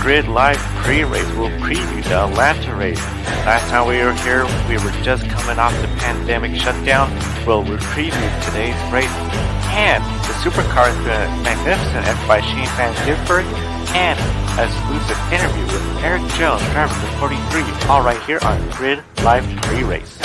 Grid Live pre-race. We'll preview the Atlanta race. Last time we were here, we were just coming off the pandemic shutdown. We'll preview today's race and the Supercars, the magnificent effort by Shane Van Gisbergen, and an exclusive interview with Erik Jones, driver for 43, all right here on Grid Live pre-race.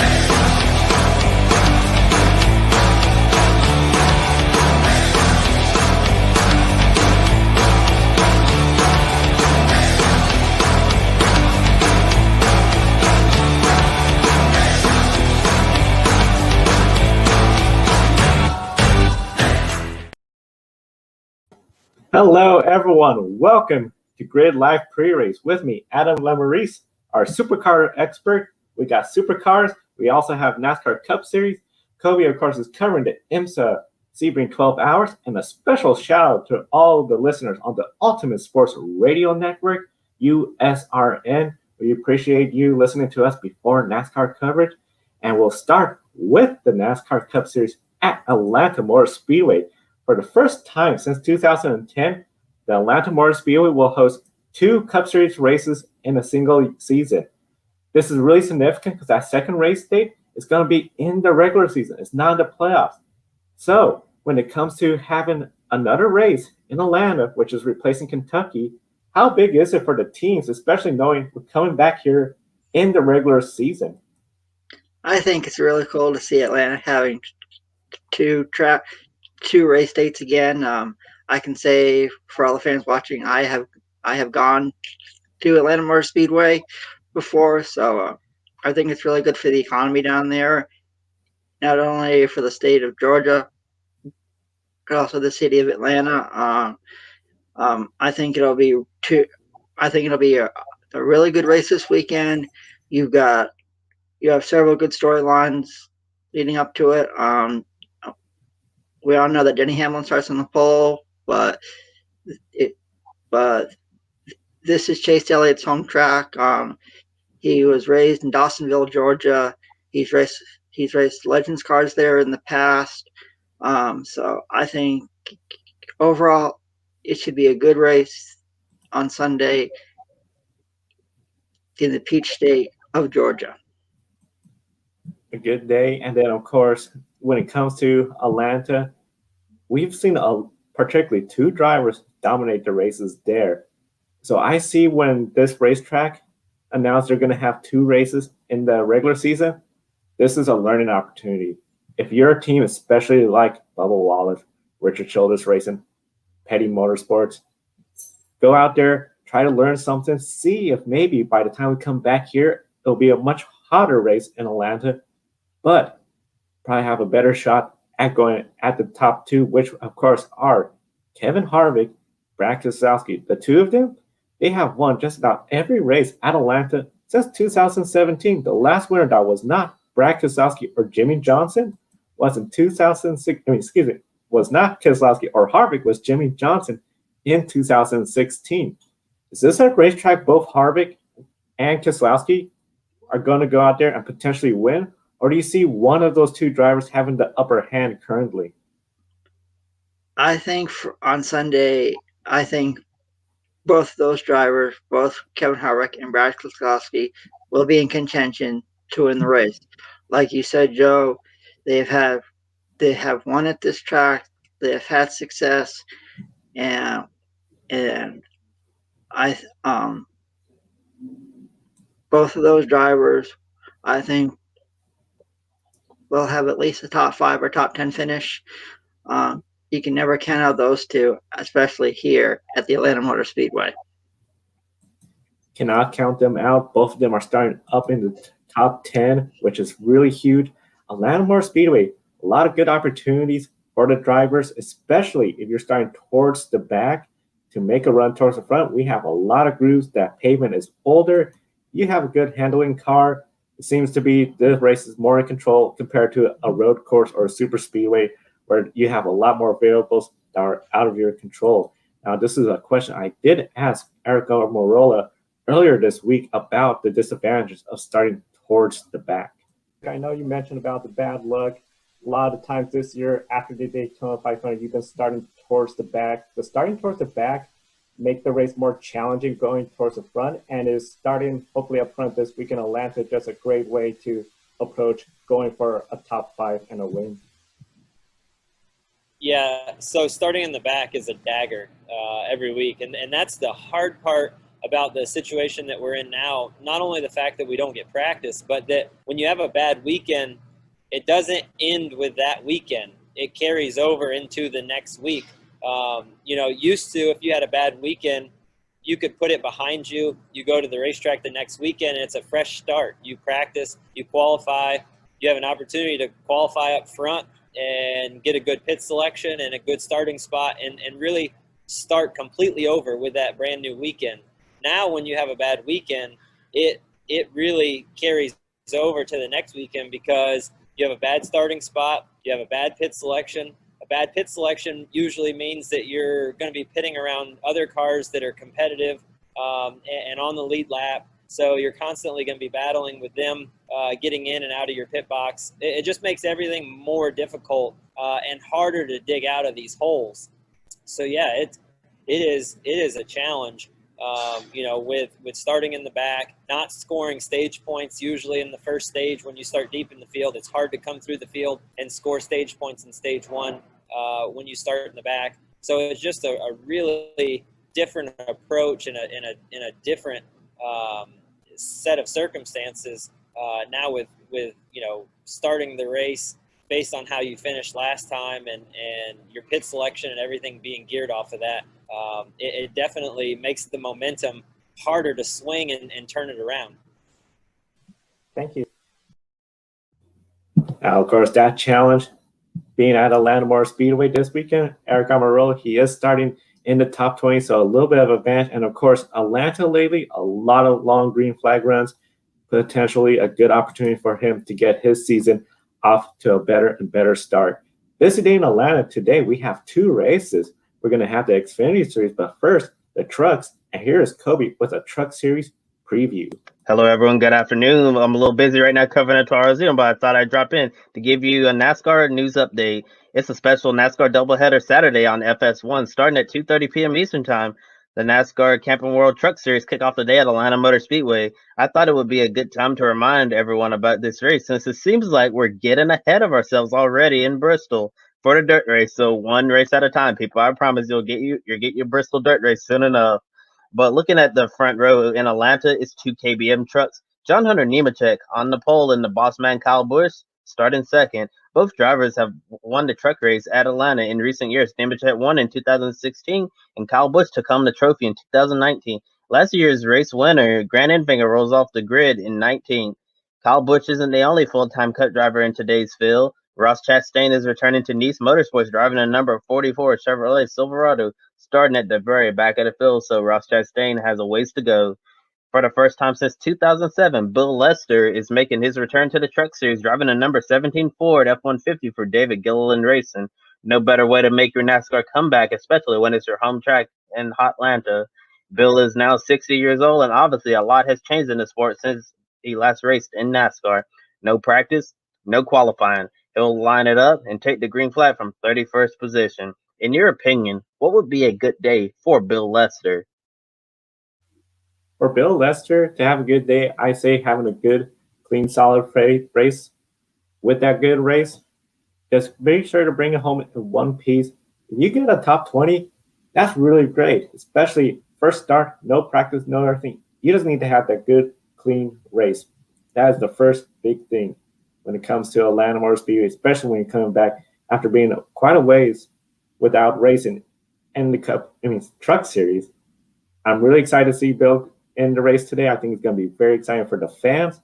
Hello, everyone. Welcome to Grid Live Pre-Race. With me, Adam Lemerise, our supercar expert. We got supercars. We also have NASCAR Cup Series. Kobe, of course, is covering the IMSA Sebring 12 Hours. And a special shout out to all the listeners on the Ultimate Sports Radio Network, USRN. We appreciate you listening to us before NASCAR coverage. And we'll start with the NASCAR Cup Series at Atlanta Motor Speedway. For the first time since 2010, the Atlanta Motor Speedway will host 2 Cup Series races in a single season. This is really significant because that second race date is going to be in the regular season. It's not in the playoffs. So when it comes to having another race in Atlanta, which is replacing Kentucky, how big is it for the teams, especially knowing we're coming back here in the regular season? I think it's really cool to see Atlanta having two race dates again. I can say for all the fans watching, I have gone to Atlanta Motor Speedway before, so I think it's really good for the economy down there, not only for the state of Georgia, but also the city of Atlanta. I think it'll be a really good race this weekend. You have several good storylines leading up to it. We all know that Denny Hamlin starts on the pole, but this is Chase Elliott's home track. He was raised in Dawsonville, Georgia. He's raced Legends cars there in the past. So I think overall it should be a good race on Sunday in the Peach State of Georgia. A good day. And then, of course, when it comes to Atlanta, we've seen particularly 2 drivers dominate the races there. So I see when this racetrack announced they're going to have 2 races in the regular season, this is a learning opportunity. If you're a team, especially like Bubba Wallace, Richard Childress Racing, Petty Motorsports, go out there, try to learn something, see if maybe by the time we come back here, it'll be a much hotter race in Atlanta, but probably have a better shot at going at the top 2, which of course are Kevin Harvick, Brad Keselowski. The 2 of them, they have won just about every race at Atlanta since 2017. The last winner that was not Brad Keselowski or Jimmy Johnson was in 2006. Was not Keselowski or Harvick, was Jimmy Johnson in 2016. Is this a racetrack both Harvick and Keselowski are going to go out there and potentially win? Or do you see one of those 2 drivers having the upper hand currently? I think on Sunday, I think both those drivers, both Kevin Harvick and Brad Keselowski, will be in contention to win the race. Like you said, Joe, they have won at this track. They have had success, and both of those drivers, I think, will have at least a top 5 or top 10 finish. You can never count out those 2, especially here at the Atlanta Motor Speedway. Cannot count them out. Both of them are starting up in the top 10, which is really huge. Atlanta Motor Speedway, a lot of good opportunities for the drivers, especially if you're starting towards the back to make a run towards the front. We have a lot of grooves. That pavement is older. You have a good handling car. It seems to be this race is more in control compared to a road course or a super speedway where you have a lot more variables that are out of your control. Now, this is a question I did ask Eric Morola earlier this week about the disadvantages of starting towards the back. I know you mentioned about the bad luck. A lot of times this year after the Daytona 500, you've been starting towards the back. The starting towards the back make the race more challenging going towards the front, and is starting hopefully up front this week in Atlanta just a great way to approach going for a top 5 and a win. Yeah, so starting in the back is a dagger every week, and that's the hard part about the situation that we're in now. Not only the fact that we don't get practice, but that when you have a bad weekend, it doesn't end with that weekend. It carries over into the next week. Used to, if you had a bad weekend, you could put it behind you. You go to the racetrack the next weekend, and it's a fresh start. You practice, you qualify, you have an opportunity to qualify up front and get a good pit selection and a good starting spot and really start completely over with that brand new weekend. Now, when you have a bad weekend, it really carries over to the next weekend because you have a bad starting spot, you have a bad pit selection. A bad pit selection usually means that you're going to be pitting around other cars that are competitive and on the lead lap. So you're constantly going to be battling with them getting in and out of your pit box. It just makes everything more difficult and harder to dig out of these holes. So yeah, it is a challenge. With starting in the back, not scoring stage points usually in the first stage. When you start deep in the field, it's hard to come through the field and score stage points in stage 1 when you start in the back. So it's just a really different approach in a different set of circumstances now with starting the race based on how you finished last time and your pit selection and everything being geared off of that. It definitely makes the momentum harder to swing and turn it around. Thank you. Now, of course, that challenge being at Atlanta Speedway this weekend, Erik Amarillo, he is starting in the top 20, so a little bit of advantage. And of course, Atlanta lately, a lot of long green flag runs, potentially a good opportunity for him to get his season off to a better and better start. This day in Atlanta today, we have 2 races. We're going to have the Xfinity Series, but first, the trucks. And here is Kobe with a Truck Series preview. Hello, everyone. Good afternoon. I'm a little busy right now covering the RZ, but I thought I'd drop in to give you a NASCAR news update. It's a special NASCAR doubleheader Saturday on FS1 starting at 2:30 p.m. Eastern Time. The NASCAR Camping World Truck Series kick off the day at Atlanta Motor Speedway. I thought it would be a good time to remind everyone about this race since it seems like we're getting ahead of ourselves already in Bristol for the dirt race. So one race at a time, people. I promise you'll get your Bristol dirt race soon enough. But looking at the front row in Atlanta, it's 2 KBM trucks. John Hunter Nemechek on the pole and the boss man Kyle Busch starting second. Both drivers have won the truck race at Atlanta in recent years. Nemechek won in 2016, and Kyle Busch took home the trophy in 2019. Last year's race winner, Grant Enfinger, rolls off the grid in 19. Kyle Busch isn't the only full-time Cup driver in today's field. Ross Chastain is returning to Nice Motorsports, driving a number 44 Chevrolet Silverado, starting at the very back of the field, so Ross Chastain has a ways to go. For the first time since 2007, Bill Lester is making his return to the Truck Series, driving a number 17 Ford F-150 for David Gilliland Racing. No better way to make your NASCAR comeback, especially when it's your home track in Hotlanta. Bill is now 60 years old, and obviously a lot has changed in the sport since he last raced in NASCAR. No practice, no qualifying. He'll line it up and take the green flag from 31st position. In your opinion, what would be a good day for Bill Lester? For Bill Lester to have a good day, I say having a good, clean, solid race. With that good race, just make sure to bring it home in one piece. If you get a top 20, that's really great, especially first start, no practice, no everything. You just need to have that good, clean race. That is the first big thing when it comes to Atlanta Motor Speedway, especially when you're coming back after being quite a ways without racing in the Truck Series. I'm really excited to see Bill in the race today. I think it's going to be very exciting for the fans.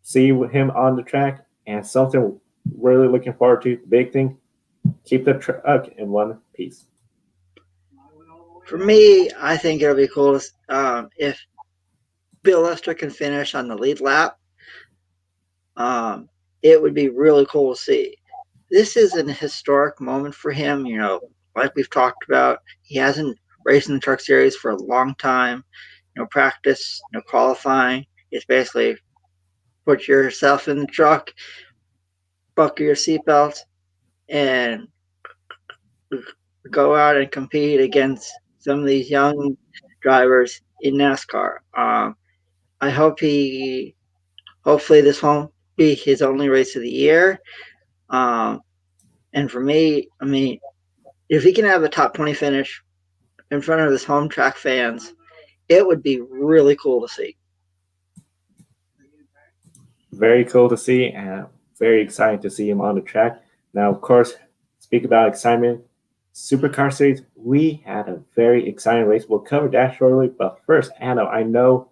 See him on the track, and something really looking forward to. The big thing, keep the truck in one piece. For me, I think it'll be cool if Bill Lester can finish on the lead lap. It would be really cool to see. This is an historic moment for him. Like we've talked about, he hasn't raced in the Truck Series for a long time. No practice, no qualifying. It's basically put yourself in the truck, buckle your seatbelt, and go out and compete against some of these young drivers in NASCAR. I hope hopefully this won't be his only race of the year. And for me, I mean, if he can have a top 20 finish in front of his home track fans, it would be really cool to see. Very cool to see, and very exciting to see him on the track. Now, of course, speak about excitement. Supercar Series, we had a very exciting race. We'll cover that shortly, but first, Adam, I know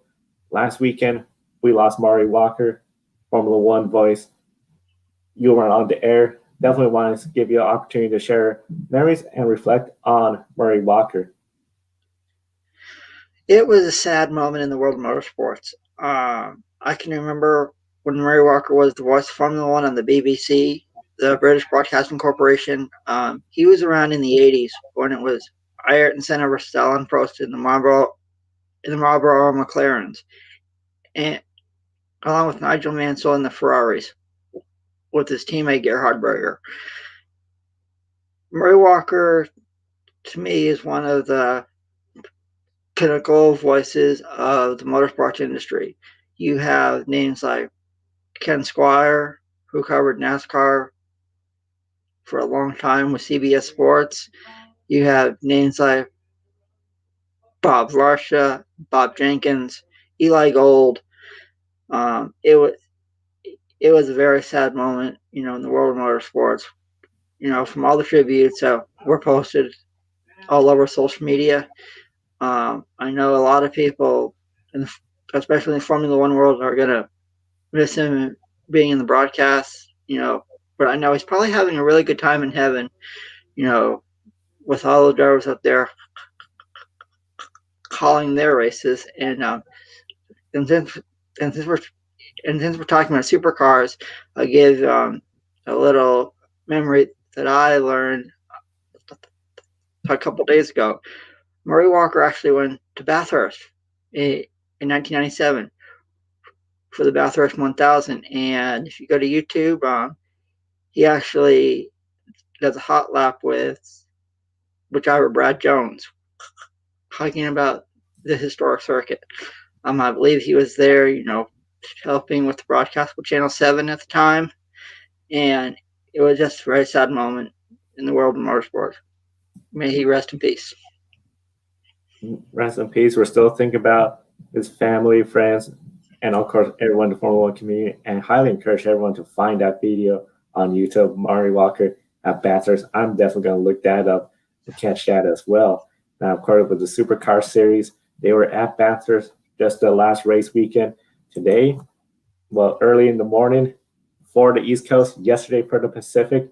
last weekend we lost Murray Walker, Formula One voice. You weren't on the air. Definitely wanted to give you an opportunity to share memories and reflect on Murray Walker. It was a sad moment in the world of motorsports. I can remember when Murray Walker was the voice of Formula One on the BBC, the British Broadcasting Corporation. He was around in the 80s when it was Ayrton Senna versus Alain Prost in the Marlboro McLarens, and along with Nigel Mansell in the Ferraris with his teammate Gerhard Berger. Murray Walker, to me, is one of the pinnacle voices of the motorsports industry. You have names like Ken Squire, who covered NASCAR for a long time with CBS Sports. You have names like Bob Varsha, Bob Jenkins, Eli Gold. It was a very sad moment, in the world of motorsports. From all the tributes that were posted all over social media. I know a lot of people, especially in the Formula One world, are going to miss him being in the broadcast, but I know he's probably having a really good time in heaven, with all the drivers up there calling their races. And since we're talking about supercars, I'll give a little memory that I learned a couple days ago. Murray Walker actually went to Bathurst in 1997 for the Bathurst 1000. And if you go to YouTube, he actually does a hot lap with driver Brad Jones, talking about the historic circuit. I believe he was there, helping with the broadcast with Channel 7 at the time. And it was just a very sad moment in the world of motorsport. May he rest in peace. Rest in peace. We're still thinking about his family, friends, and of course, everyone in the Formula One community. And highly encourage everyone to find that video on YouTube, Murray Walker at Bathurst. I'm definitely going to look that up to catch that as well. Now, of course, with the Supercar Series, they were at Bathurst just the last race weekend. Today, early in the morning for the East Coast, yesterday for the Pacific.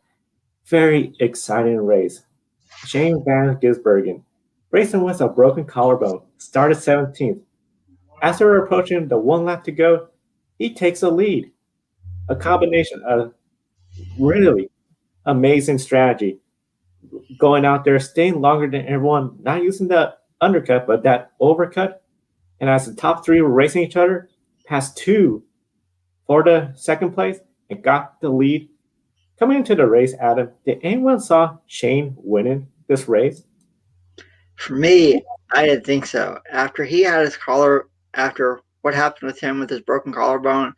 Very exciting race. Shane Van Gisbergen, racing with a broken collarbone, started 17th. As they were approaching the 1 lap to go, he takes a lead. A combination of really amazing strategy. Going out there, staying longer than everyone, not using the undercut, but that overcut. And as the top three were racing each other, passed two for the second place and got the lead. Coming into the race, Adam, did anyone saw Shane winning this race? For me, I didn't think so. After he had his collar, after what happened with him with his broken collarbone,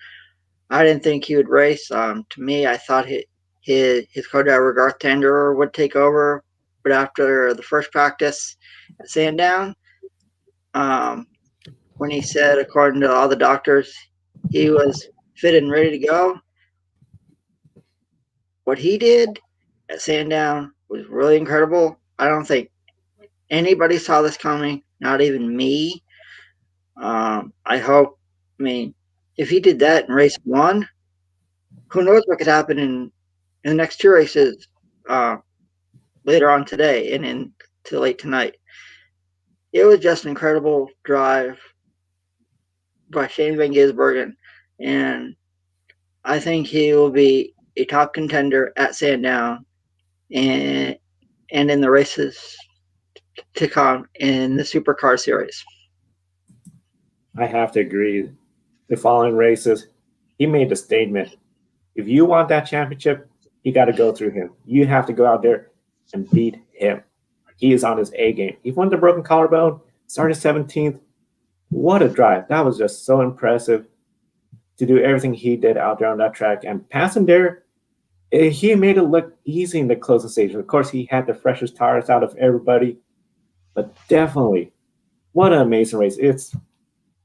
I didn't think he would race. To me, I thought his co-driver Garth Tanderer would take over, but after the first practice at Sandown, when he said, according to all the doctors, he was fit and ready to go, what he did at Sandown was really incredible. I don't think anybody saw this coming, not even me. If he did that in race one, who knows what could happen in the next two races later on today and into late tonight. It was just an incredible drive by Shane Van Gisbergen, and I think he will be a top contender at Sandown and in the races to come in the Supercar Series. I have to agree. The following races, he made a statement. If you want that championship, you got to go through him. You have to go out there and beat him. he is on his A game. He won the broken collarbone, started 17th. What a drive. That was just so impressive to do everything he did out there on that track. And passing there, he made it look easy in the closing stage. Of course, he had the freshest tires out of everybody, but definitely, what an amazing race. It's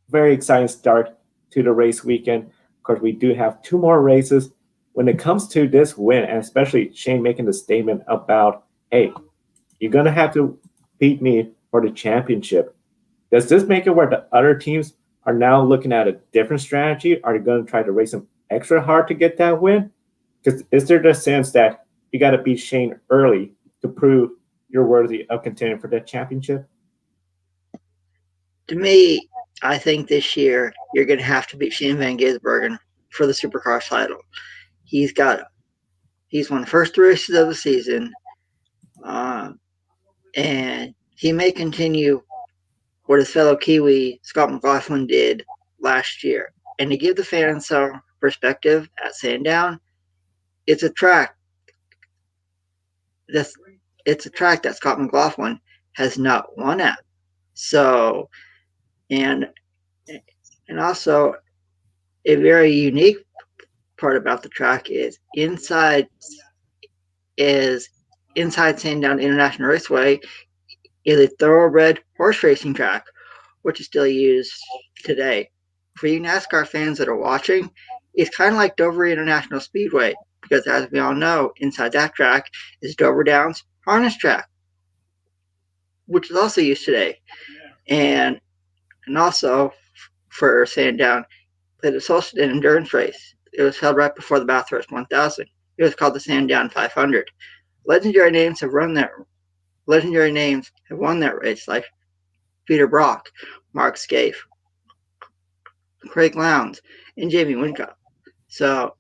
very exciting start to the race weekend. Of course, we do have 2 more races. When it comes to this win, and especially Shane making the statement about, hey, you're going to have to beat me for the championship. Does this make it where the other teams are now looking at a different strategy? Are they going to try to race him extra hard to get that win? Because is there the sense that you got to beat Shane early to prove you're worthy of contending for that championship? To me, I think this year you're going to have to beat Shane Van Gisbergen for the Supercars title. He's won the first 3 races of the season, and he may continue what his fellow Kiwi Scott McLaughlin did last year. And to give the fans some perspective, at Sandown, it's a track that Scott McLaughlin has not won at. So, and also a very unique part about the track is inside Sandown International Raceway is a thoroughbred horse racing track, which is still used today. For you NASCAR fans that are watching, it's kind of like Dover International Speedway, because as we all know, inside that track is Dover Downs Harness Track, which is also used today. And also for Sandown, it was hosted an endurance race. It was held right before the Bathurst 1000. It was called the Sandown 500. Legendary names have won that race, like Peter Brock, Mark Scaife, Craig Lowndes, and Jamie Whincup. So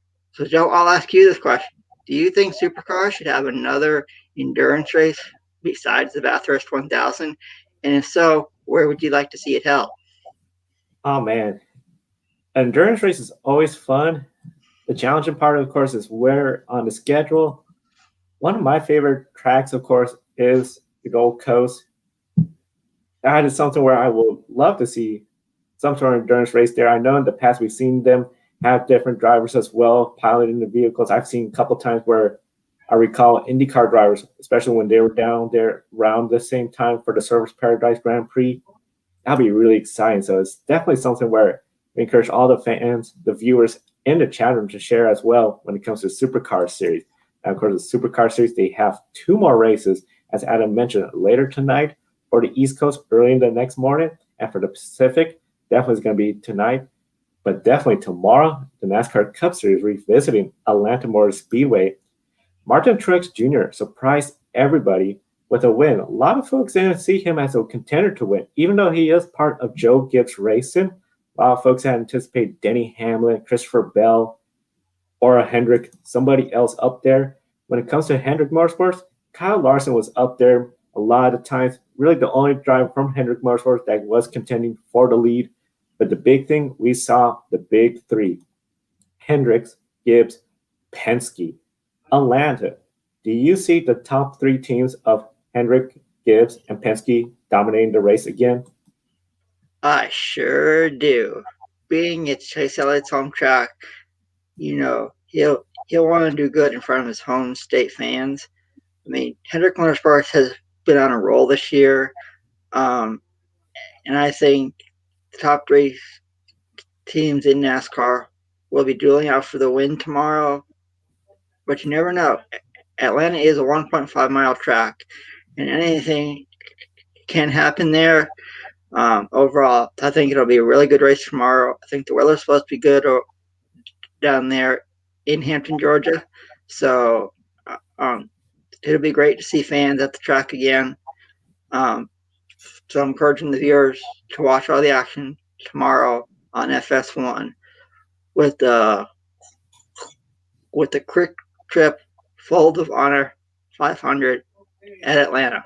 Joe, I'll ask you this question. Do you think Supercars should have another endurance race besides the Bathurst 1000? And if so, where would you like to see it held? Oh, man. An endurance race is always fun. The challenging part, of course, is where on the schedule. One of my favorite tracks, of course, is the Gold Coast. That is something where I would love to see some sort of endurance race there. I know in the past we've seen them have different drivers as well piloting the vehicles. I've seen a couple times where I recall IndyCar drivers, especially when they were down there around the same time for the Surfers Paradise Grand Prix. That'd be really exciting. So it's definitely something where we encourage all the fans, the viewers, and the chat room to share as well when it comes to the Supercar Series. And of course, the Supercar Series, they have 2 more races, as Adam mentioned, later tonight for the East Coast, early in the next morning. And for the Pacific, definitely is going to be tonight. But definitely tomorrow, the NASCAR Cup Series revisiting Atlanta Motor Speedway. Martin Truex Jr. surprised everybody with a win. A lot of folks didn't see him as a contender to win, even though he is part of Joe Gibbs Racing. A lot of folks had anticipated Denny Hamlin, Christopher Bell, or a Hendrick, somebody else up there. When it comes to Hendrick Motorsports, Kyle Larson was up there a lot of times. Really the only driver from Hendrick Motorsports that was contending for the lead. But the big thing, we saw the big 3. Hendricks, Gibbs, Penske, Atlanta. Do you see the top 3 teams of Hendrick, Gibbs, and Penske dominating the race again? I sure do. Being it's Chase Elliott's home track, he'll want to do good in front of his home state fans. I mean, Hendrick Motorsports has been on a roll this year, and I think the top 3 teams in NASCAR will be dueling out for the win tomorrow. But you never know. Atlanta is a 1.5-mile track, and anything can happen there. Overall, I think it'll be a really good race tomorrow. I think the weather's supposed to be good down there in Hampton, Georgia. So it'll be great to see fans at the track again. So I'm encouraging the viewers to watch all the action tomorrow on FS1 with the Quick Trip Fold of Honor 500 at Atlanta.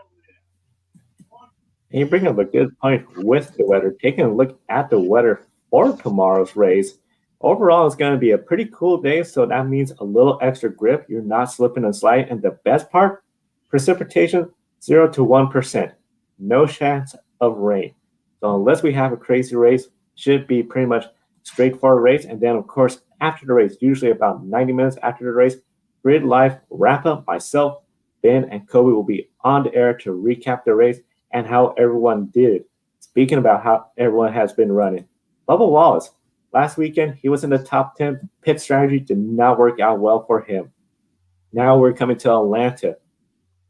And you bring up a good point with the weather. Taking a look at the weather for tomorrow's race, overall it's going to be a pretty cool day, so that means a little extra grip. You're not slipping and sliding. And the best part, precipitation 0 to 1%. No chance of rain. So unless we have a crazy race, should be pretty much straightforward race. And then, of course, after the race, usually about 90 minutes after the race, Grid Live wrap up. Myself, Ben, and Kobe will be on the air to recap the race and how everyone did. Speaking about how everyone has been running, Bubba Wallace, last weekend, he was in the top 10. Pit strategy did not work out well for him. Now we're coming to Atlanta.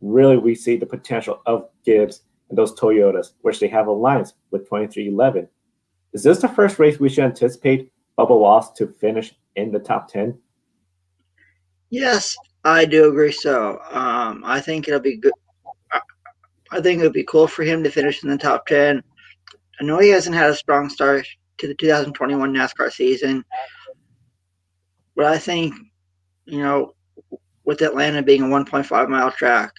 Really, we see the potential of Gibbs and those Toyotas, which they have alliance with 2311. Is this the first race we should anticipate Bubba Wallace to finish in the top 10? Yes, I do agree. So I think it'll be good. I think it would be cool for him to finish in the top 10. I know he hasn't had a strong start to the 2021 NASCAR season, but I think, with Atlanta being a 1.5-mile track,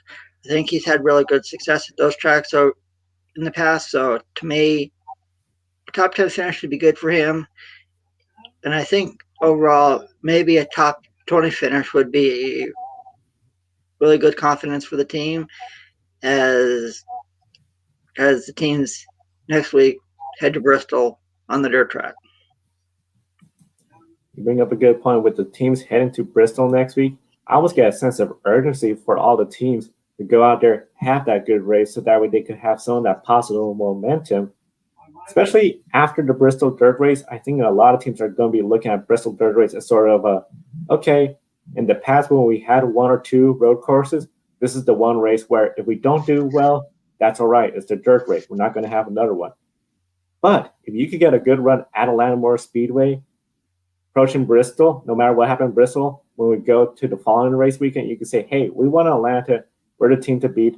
I think he's had really good success at those tracks in the past. So to me, a top 10 finish would be good for him. And I think overall, maybe a top 20 finish would be really good confidence for the team as the teams next week head to Bristol on the dirt track. You bring up a good point with the teams heading to Bristol next week. I almost get a sense of urgency for all the teams to go out there, have that good race, so that way they could have some of that positive momentum. Especially after the Bristol dirt race, I think a lot of teams are going to be looking at Bristol dirt race as sort of okay, in the past when we had one or two road courses, this is the one race where if we don't do well, that's all right. It's the dirt race. We're not going to have another one. But if you could get a good run at Atlanta Motor Speedway, approaching Bristol, no matter what happened in Bristol, when we go to the following race weekend, you can say, hey, we won Atlanta. We're the team to beat.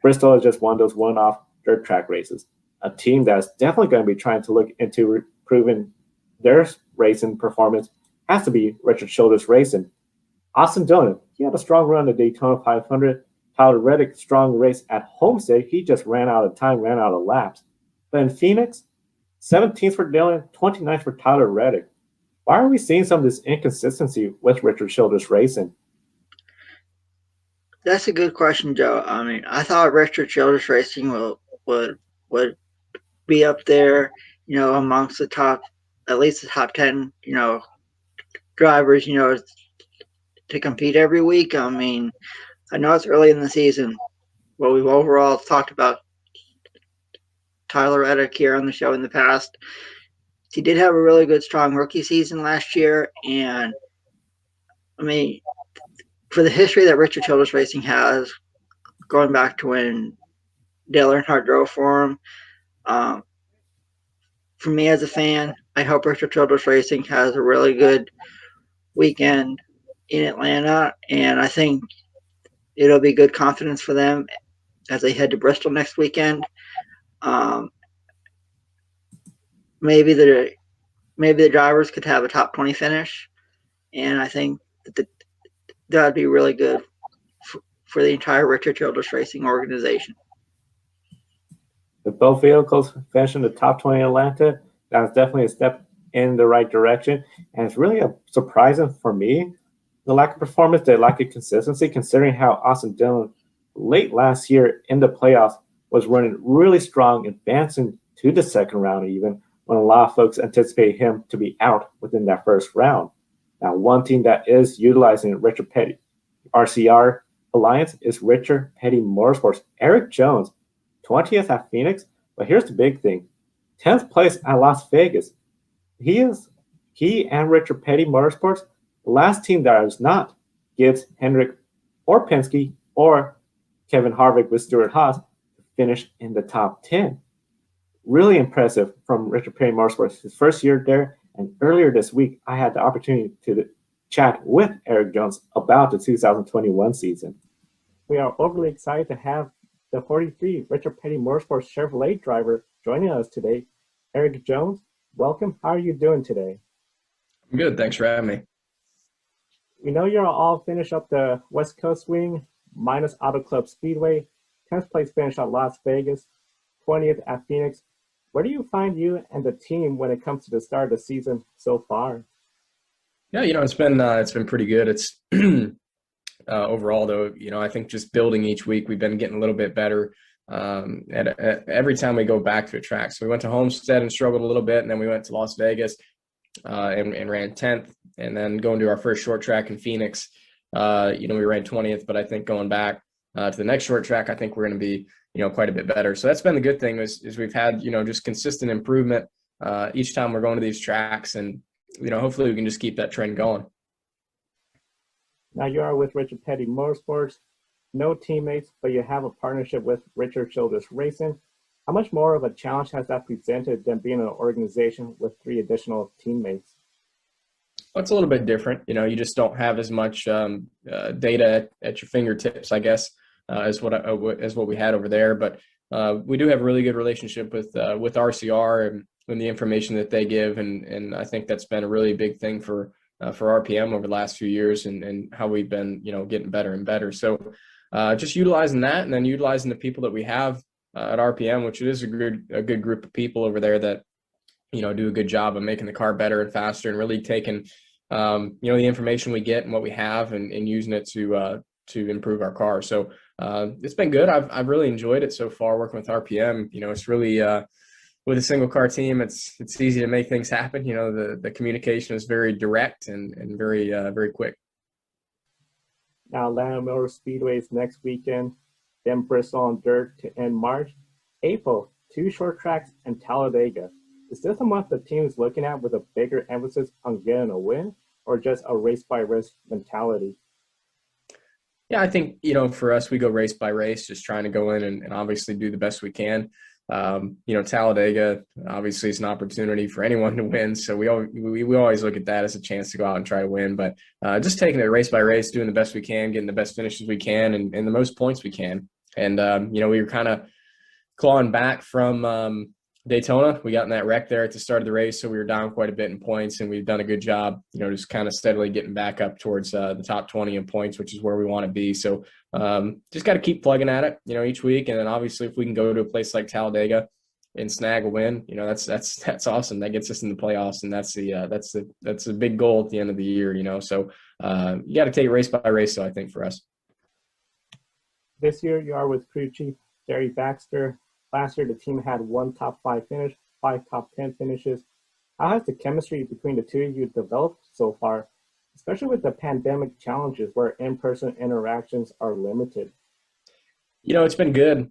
Bristol is just one of those one-off dirt track races. A team that's definitely going to be trying to look into improving their racing performance has to be Richard Childress Racing. Austin Dillon, he had a strong run at Daytona 500. Tyler Reddick, strong race at Homestead. He just ran out of time, ran out of laps. But in Phoenix, 17th for Dillon, 29th for Tyler Reddick. Why are we seeing some of this inconsistency with Richard Childress Racing? That's a good question, Joe. I mean, I thought Richard Childress Racing would be up there, amongst the top, at least the top 10, drivers, to compete every week. I mean, I know it's early in the season, but we've overall talked about Tyler Reddick here on the show in the past. He did have a really good, strong rookie season last year. And, I mean, for the history that Richard Childress Racing has, going back to when Dale Earnhardt drove for him, for me as a fan, I hope Richard Childress Racing has a really good weekend in Atlanta. And I think it'll be good confidence for them as they head to Bristol next weekend. Maybe the drivers could have a top 20 finish, and I think that would be really good for the entire Richard Childress Racing organization. If both vehicles finish in the top 20 in Atlanta, that's definitely a step in the right direction. And it's really surprising for me, the lack of performance, the lack of consistency, considering how Austin Dillon late last year in the playoffs was running really strong, advancing to the second round even, when a lot of folks anticipate him to be out within that first round. Now, one team that is utilizing Richard Petty, RCR Alliance, is Richard Petty Motorsports. Erik Jones, 20th at Phoenix, but here's the big thing. 10th place at Las Vegas. He and Richard Petty Motorsports, the last team that is not Gibbs, Hendrick, or Penske, or Kevin Harvick with Stuart Haas, finished in the top 10. Really impressive from Richard Petty Motorsports, his first year there. And earlier this week, I had the opportunity to chat with Erik Jones about the 2021 season. We are overly excited to have the 43 Richard Petty Motorsports Chevrolet driver joining us today. Erik Jones, welcome. How are you doing today? I'm good. Thanks for having me. We know you're all finished up the West Coast wing, minus Auto Club Speedway, 10th place finish at Las Vegas, 20th at Phoenix. Where do you find you and the team when it comes to the start of the season so far? Yeah, it's been pretty good. It's Overall, though, I think just building each week, we've been getting a little bit better every time we go back to a track. So we went to Homestead and struggled a little bit, and then we went to Las Vegas and ran 10th, and then going to our first short track in Phoenix, we ran 20th. But I think going back to the next short track, I think we're going to be quite a bit better. So that's been the good thing is we've had just consistent improvement each time we're going to these tracks, and hopefully we can just keep that trend going. Now you are with Richard Petty Motorsports, no teammates, but you have a partnership with Richard Childress Racing. How much more of a challenge has that presented than being an organization with 3 additional teammates? Well, it's a little bit different. You just don't have as much data at your fingertips, I guess, as what we had over there. But we do have a really good relationship with RCR and the information that they give, and I think that's been a really big thing for RPM over the last few years, and how we've been getting better and better. So just utilizing that, and then utilizing the people that we have at RPM, which is a good group of people over there that do a good job of making the car better and faster, and really taking the information we get and what we have and using it to improve our car. So it's been good. I've really enjoyed it so far working with RPM. It's really with a single car team, it's easy to make things happen. The communication is very direct and very very quick. Now Atlanta Motor Speedway is next weekend, then Bristol on dirt to end March. April, 2 short tracks, and Talladega. Is this a month the team is looking at with a bigger emphasis on getting a win, or just a race-by-race mentality? Yeah, I think, for us, we go race by race, just trying to go in and obviously do the best we can. Talladega, obviously, is an opportunity for anyone to win. So we always look at that as a chance to go out and try to win. But just taking it race by race, doing the best we can, getting the best finishes we can, and the most points we can. And, we were kind of clawing back from Daytona. We got in that wreck there at the start of the race, so we were down quite a bit in points, and we've done a good job, just kind of steadily getting back up towards the top 20 in points, which is where we want to be. So just got to keep plugging at it, each week. And then obviously if we can go to a place like Talladega and snag a win, that's awesome. That gets us in the playoffs, and that's a big goal at the end of the year, So you got to take it race by race, so I think for us. This year you are with crew chief Jerry Baxter. Last year, the team had 1 top 5 finish, 5 top 10 finishes. How has the chemistry between the two of you developed so far, especially with the pandemic challenges where in-person interactions are limited? It's been good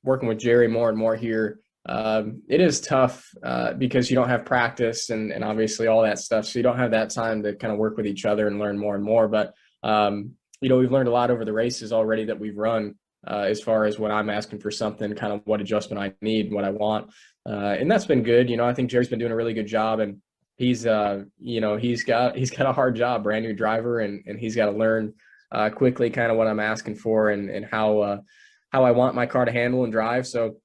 working with Jerry more and more here. It is tough because you don't have practice and obviously all that stuff. So you don't have that time to kind of work with each other and learn more and more. But, we've learned a lot over the races already that we've run. As far as when I'm asking for something, kind of what adjustment I need, what I want. And that's been good. I think Jerry's been doing a really good job, and he's got a hard job, brand new driver, and he's got to learn quickly kind of what I'm asking for and how I want my car to handle and drive. So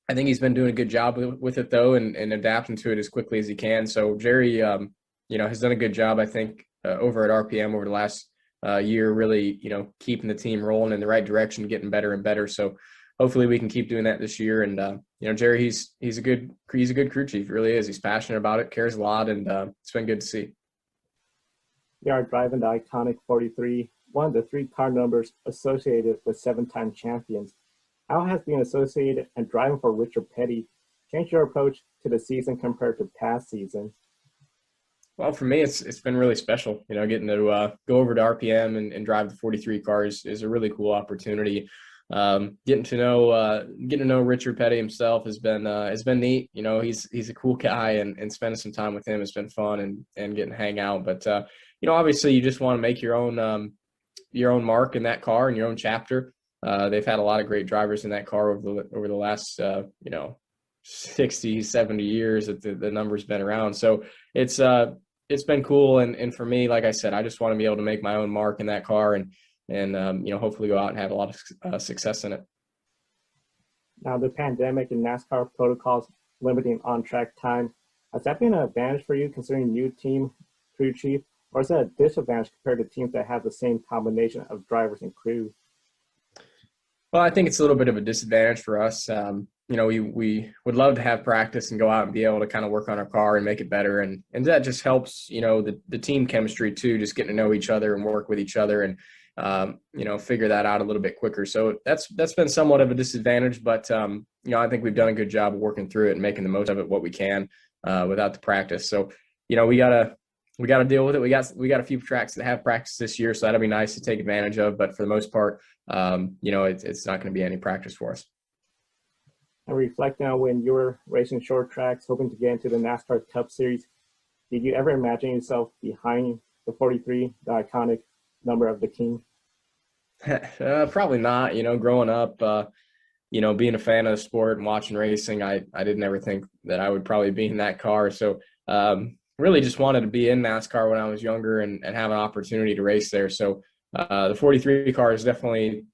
I think he's been doing a good job with it though, and adapting to it as quickly as he can. So Jerry, has done a good job, I think, over at RPM over the last year, really, keeping the team rolling in the right direction, getting better and better. So hopefully we can keep doing that this year. And, Jerry, he's a good crew chief. He really is. He's passionate about it, cares a lot. And it's been good to see. You are driving the iconic 43, one of the 3 car numbers associated with 7-time champions. How has being associated and driving for Richard Petty changed your approach to the season compared to past seasons? Well, for me, it's been really special. Getting to go over to RPM and drive the 43 cars is a really cool opportunity. Getting to know Richard Petty himself has been neat. He's a cool guy, and spending some time with him has been fun and getting to hang out. But obviously you just want to make your own mark in that car and your own chapter. They've had a lot of great drivers in that car over the last 60, 70 years that the number's been around. So it's been cool. And for me, like I said, I just want to be able to make my own mark in that car and hopefully go out and have a lot of success in it. Now, the pandemic and NASCAR protocols limiting on-track time, has that been an advantage for you considering new team crew chief, or is that a disadvantage compared to teams that have the same combination of drivers and crew? Well, I think it's a little bit of a disadvantage for us. We would love to have practice and go out and be able to kind of work on our car and make it better. And that just helps, the team chemistry too, just getting to know each other and work with each other. And figure that out a little bit quicker. So that's been somewhat of a disadvantage, but I think we've done a good job of working through it and making the most of it what we can without the practice. So we gotta deal with it. We got a few tracks that have practice this year, so that'll be nice to take advantage of. But for the most part, it's not going to be any practice for us. And reflecting on when you were racing short tracks, hoping to get into the NASCAR Cup Series, did you ever imagine yourself behind the 43, the iconic number of the King? Probably not. Growing up, being a fan of the sport and watching racing, I didn't ever think that I would probably be in that car. So really just wanted to be in NASCAR when I was younger and have an opportunity to race there. So the 43 car is definitely,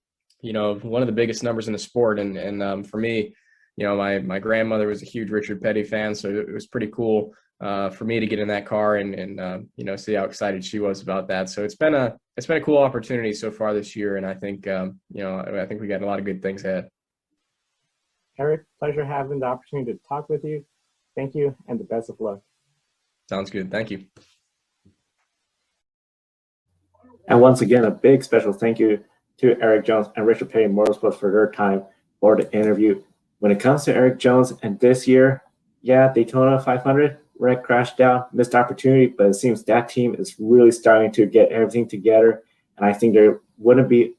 one of the biggest numbers in the sport. And for me, my grandmother was a huge Richard Petty fan, so it was pretty cool for me to get in that car and see how excited she was about that. So it's been a cool opportunity so far this year, and I think I think we got a lot of good things ahead. Erik, pleasure having the opportunity to talk with you. Thank you, and the best of luck. Sounds good. Thank you. And once again, a big special thank you to Erik Jones and Richard Petty Motorsports for their time for the interview. When it comes to Erik Jones and this year, Daytona 500, wreck crashed out, missed opportunity, but it seems that team is really starting to get everything together. And I think there wouldn't be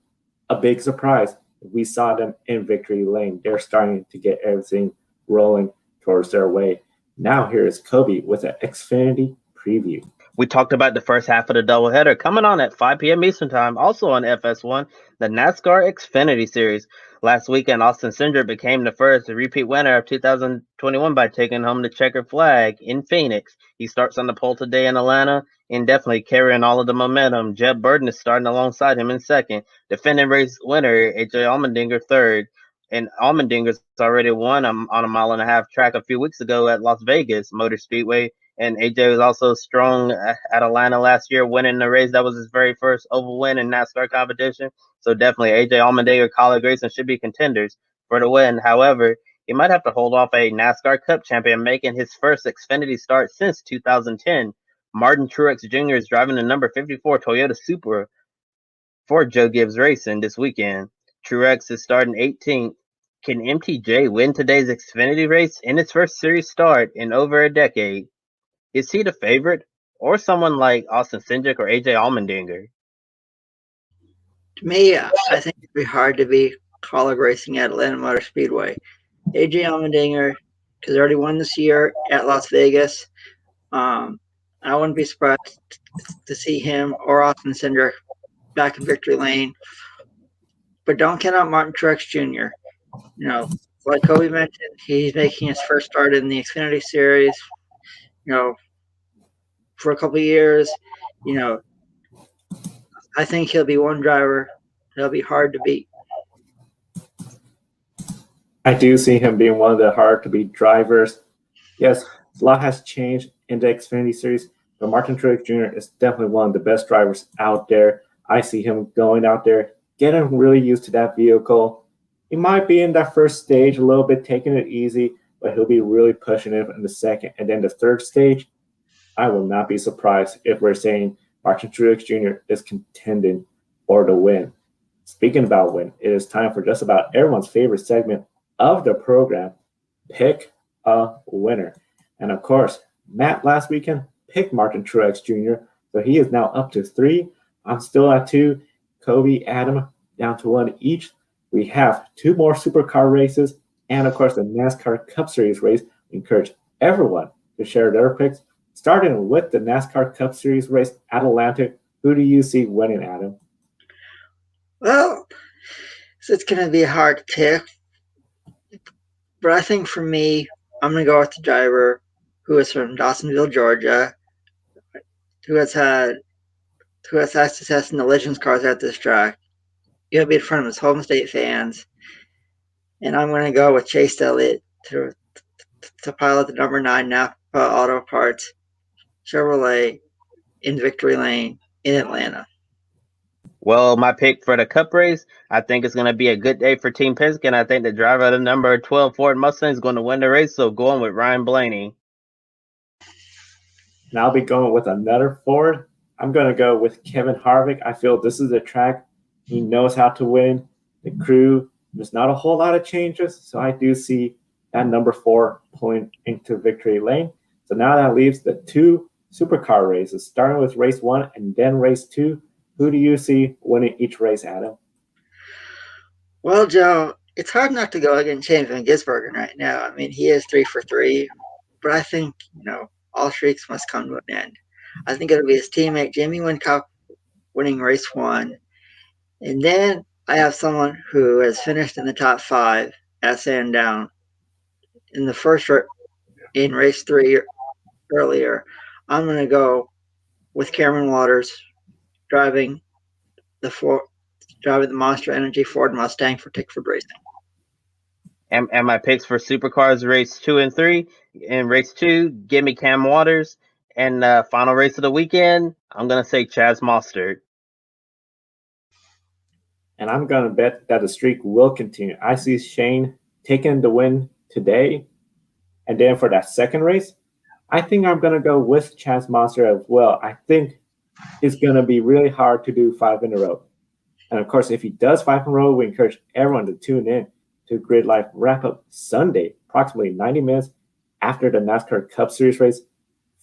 a big surprise if we saw them in victory lane. They're starting to get everything rolling towards their way. Now here is Kobe with an Xfinity preview. We talked about the first half of the doubleheader coming on at 5 p.m. Eastern Time, also on FS1, the NASCAR Xfinity Series. Last weekend, Austin Cindric became the first repeat winner of 2021 by taking home the checkered flag in Phoenix. He starts on the pole today in Atlanta and definitely carrying all of the momentum. Jeb Burton is starting alongside him in second. Defending race winner AJ Allmendinger third. And Allmendinger's already won on a 1.5 mile track a few weeks ago at Las Vegas Motor Speedway. And AJ was also strong at Atlanta last year, winning the race. That was his very first oval win in NASCAR competition. So definitely AJ Allmendinger, Colin Grayson should be contenders for the win. However, he might have to hold off a NASCAR Cup champion making his first Xfinity start since 2010. Martin Truex Jr. is driving the number 54 Toyota Supra for Joe Gibbs Racing this weekend. Truex is starting 18th. Can MTJ win today's Xfinity race in its first series start in over a decade? Is he the favorite, or someone like Austin Cindric or AJ Allmendinger? To me, I think it'd be hard to beat Colin Racing at Atlanta Motor Speedway. AJ Allmendinger, because he already won this year at Las Vegas. I wouldn't be surprised to see him or Austin Cindric back in victory lane. But don't count out Martin Truex Jr. Like Kobe mentioned, he's making his first start in the Xfinity Series. For a couple of years, I think he'll be one driver that'll be hard to beat. I do see him being one of the hard to beat drivers. Yes, a lot has changed in the Xfinity Series, but Martin Truex Jr. is definitely one of the best drivers out there. I see him going out there, getting really used to that vehicle. He might be in that first stage a little bit, taking it easy, but he'll be really pushing it in the second. And then the third stage, I will not be surprised if we're saying Martin Truex Jr. is contending for the win. Speaking about win, it is time for just about everyone's favorite segment of the program, Pick a Winner. And of course, Matt last weekend picked Martin Truex Jr., so he is now up to 3. I'm still at 2. Kobe, Adam, down to 1 each. We have 2 more supercar races, and of course, the NASCAR Cup Series race. We encourage everyone to share their picks. Starting with the NASCAR Cup Series race at Atlanta, who do you see winning, Adam? Well, it's going to be a hard pick, but I think for me, I'm going to go with the driver who is from Dawsonville, Georgia, who has had success in the Legends cars at this track. He'll be in front of his home state fans, and I'm going to go with Chase Elliott to pilot the number 9 Napa Auto Parts Chevrolet in victory lane in Atlanta. Well, my pick for the Cup race, I think it's going to be a good day for Team Penske, and I think the driver of the number 12 Ford Mustang is going to win the race, so going with Ryan Blaney. And I'll be going with another Ford. I'm going to go with Kevin Harvick. I feel this is a track He knows how to win. The crew, there's not a whole lot of changes, so I do see that number 4 pulling into victory lane. So now that leaves the 2 supercar races, starting with race 1 and then race 2. Who do you see winning each race, Adam? Well, Joe, it's hard not to go against Shane Van Gisbergen right now. I mean, he is 3 for 3, but I think, all streaks must come to an end. I think it'll be his teammate Jimmy Wincock winning race 1. And then I have someone who has finished in the top 5 at Sandown in the first in race 3 earlier. I'm going to go with Cameron Waters driving the Monster Energy Ford Mustang for Tickford Racing. And my picks for Supercars race 2 and 3. In race 2, give me Cam Waters. And final race of the weekend, I'm going to say Chaz Mostert. And I'm going to bet that the streak will continue. I see Shane taking the win today. And then for that second race, I think I'm going to go with Chaz Mostert as well. I think it's going to be really hard to do 5 in a row. And of course, if he does 5 in a row, we encourage everyone to tune in to Grid Life Wrap Up Sunday, approximately 90 minutes after the NASCAR Cup Series race.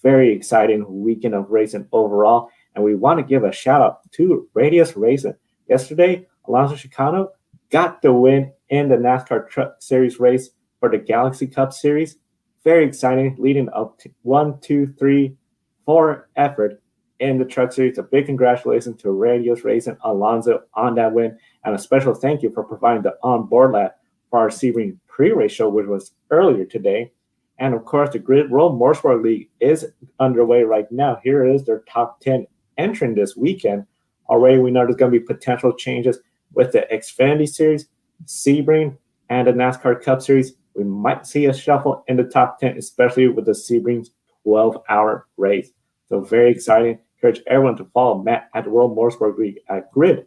Very exciting weekend of racing overall. And we want to give a shout out to Radius Racing. Yesterday, Alonso Chicano got the win in the NASCAR Truck Series race for the Galaxy Cup Series. Very exciting, leading up to 1, 2, 3, 4 effort in the Truck Series. A big congratulations to Radius Racing Alonso on that win. And a special thank you for providing the on-board lap for our Sebring pre-race show, which was earlier today. And of course, the Grid World Motorsport League is underway right now. Here is their top 10 entering this weekend. Already we know there's going to be potential changes with the Xfinity Series, Sebring, and the NASCAR Cup Series. We might see a shuffle in the top 10, especially with the Sebring's 12-hour race. So very exciting. Encourage everyone to follow Matt at the World Motorsport League at grid_WML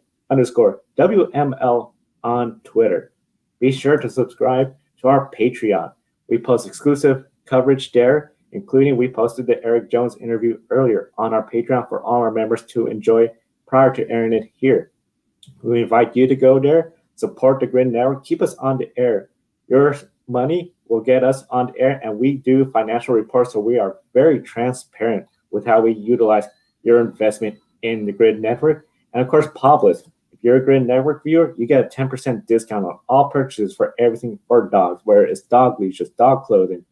on Twitter. Be sure to subscribe to our Patreon. We post exclusive coverage there, including we posted the Erik Jones interview earlier on our Patreon for all our members to enjoy prior to airing it here. We invite you to go there, support the Grid Network, keep us on the air. Your money will get us on the air, and we do financial reports, so we are very transparent with how we utilize your investment in the Grid Network. And of course, Publis. If you're a Grid Network viewer, you get a 10% discount on all purchases for everything for dogs, whether it's dog leashes, dog clothing.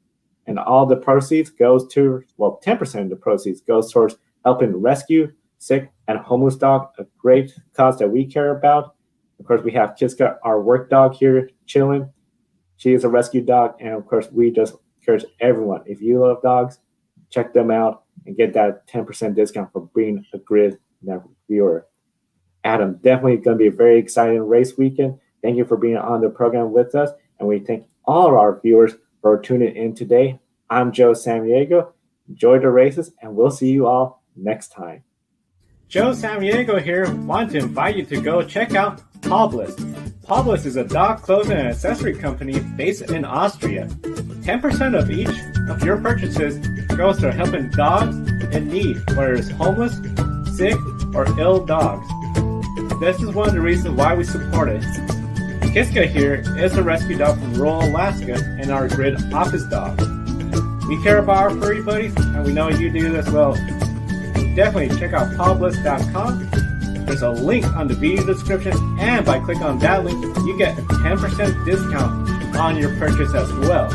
And all the proceeds goes to, 10% of the proceeds goes towards helping rescue sick and homeless dog, a great cause that we care about. Of course, we have Kiska, our work dog here chilling. She is a rescue dog. And of course, we just encourage everyone, if you love dogs, check them out and get that 10% discount for being a Grid Network viewer. Adam, definitely going to be a very exciting race weekend. Thank you for being on the program with us. And we thank all of our viewers for tuning in today. I'm Joe Samaniego. Enjoy the races, and we'll see you all next time. Joe Samaniego here. Want to invite you to go check out Publis. Publis is a dog clothing and accessory company based in Austria. 10% of each of your purchases goes to helping dogs in need, whether it's homeless, sick, or ill dogs. This is one of the reasons why we support it. Kiska here is a rescue dog from rural Alaska and our Grid office dog. We care about our furry buddies, and we know you do as well. Definitely check out Publis.com. There's a link on the video description, and by clicking on that link, you get a 10% discount on your purchase as well.